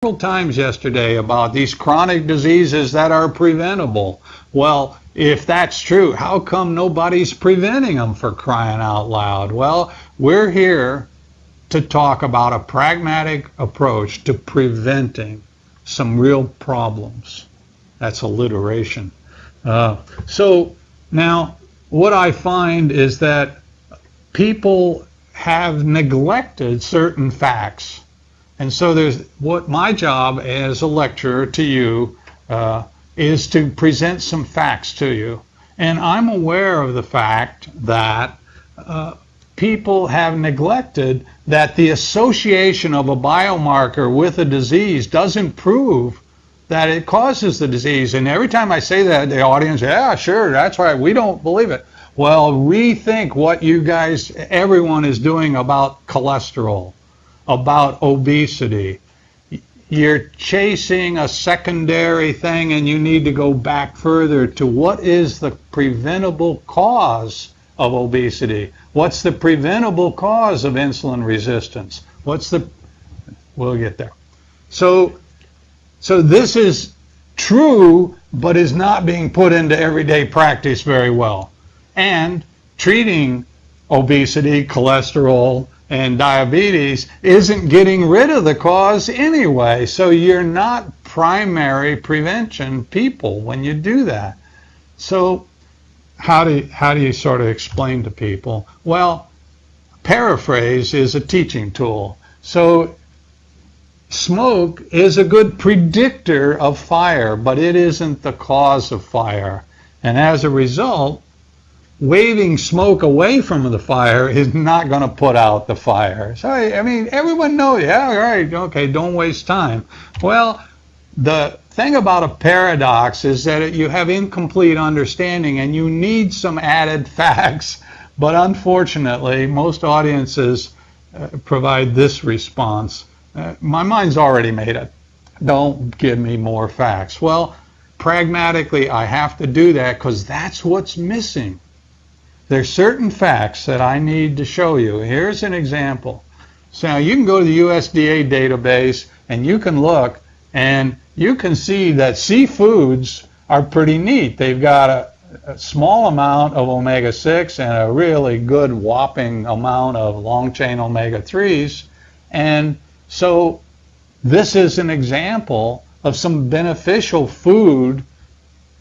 several times yesterday about these chronic diseases that are preventable. Well, if that's true, how come nobody's preventing them, for crying out loud? Well, we're here to talk about a pragmatic approach to preventing some real problems. That's alliteration. So now what I find is that people have neglected certain facts. And so there's what my job as a lecturer to you is to present some facts to you. And I'm aware of the fact that people have neglected that the association of a biomarker with a disease doesn't prove that it causes the disease. And every time I say that, the audience, yeah, sure, that's right, we don't believe it. Well, rethink what you guys, everyone is doing about cholesterol, about obesity. You're chasing a secondary thing, and you need to go back further to what is the preventable cause of obesity? What's the preventable cause of insulin resistance? We'll get there. So this is true, but is not being put into everyday practice very well. And treating obesity, cholesterol, and diabetes isn't getting rid of the cause anyway. So you're not primary prevention people when you do that. So how do you sort of explain to people? Well, paraphrase is a teaching tool. So smoke is a good predictor of fire, but it isn't the cause of fire. And as a result, waving smoke away from the fire is not going to put out the fire. So, I mean, everyone knows, yeah, right, okay, don't waste time. Well, the thing about a paradox is that you have incomplete understanding and you need some added facts. But unfortunately, most audiences provide this response. My mind's already made up. Don't give me more facts. Well, pragmatically, I have to do that because that's what's missing. There's certain facts that I need to show you. Here's an example. So you can go to the USDA database and you can look and you can see that seafoods are pretty neat. They've got a small amount of omega-6 and a really good whopping amount of long-chain omega-3s. And so this is an example of some beneficial food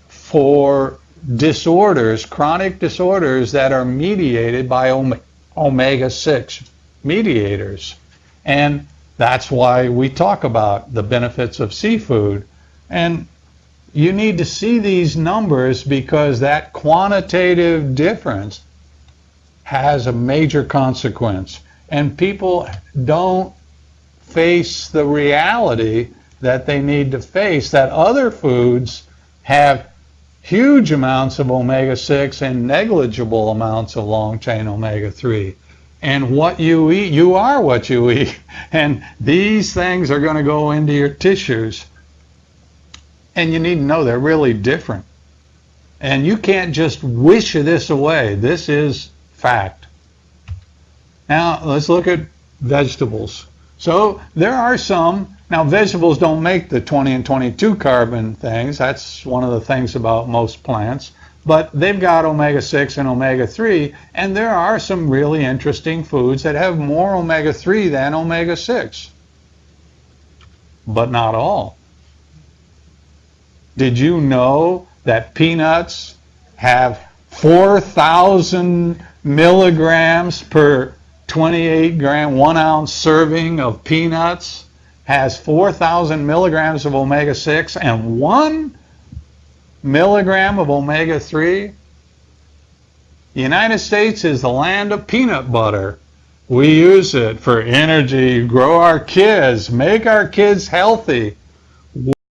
for disorders, chronic disorders that are mediated by omega-6 mediators. And that's why we talk about the benefits of seafood. And you need to see these numbers because that quantitative difference has a major consequence. And people don't face the reality that they need to face, that other foods have huge amounts of omega-6 and negligible amounts of long-chain omega-3. And what you eat, you are what you eat. And these things are going to go into your tissues. And you need to know they're really different. And you can't just wish this away. This is fact. Now, let's look at vegetables. So there are some. Now, vegetables don't make the 20 and 22 carbon things. That's one of the things about most plants. But they've got omega-6 and omega-3, and there are some really interesting foods that have more omega-3 than omega-6. But not all. Did you know that peanuts have 4,000 milligrams per 28 gram, 1 ounce serving of peanuts has 4,000 milligrams of omega-6 and 1 milligram of omega-3? The United States is the land of peanut butter. We use it for energy, grow our kids, make our kids healthy.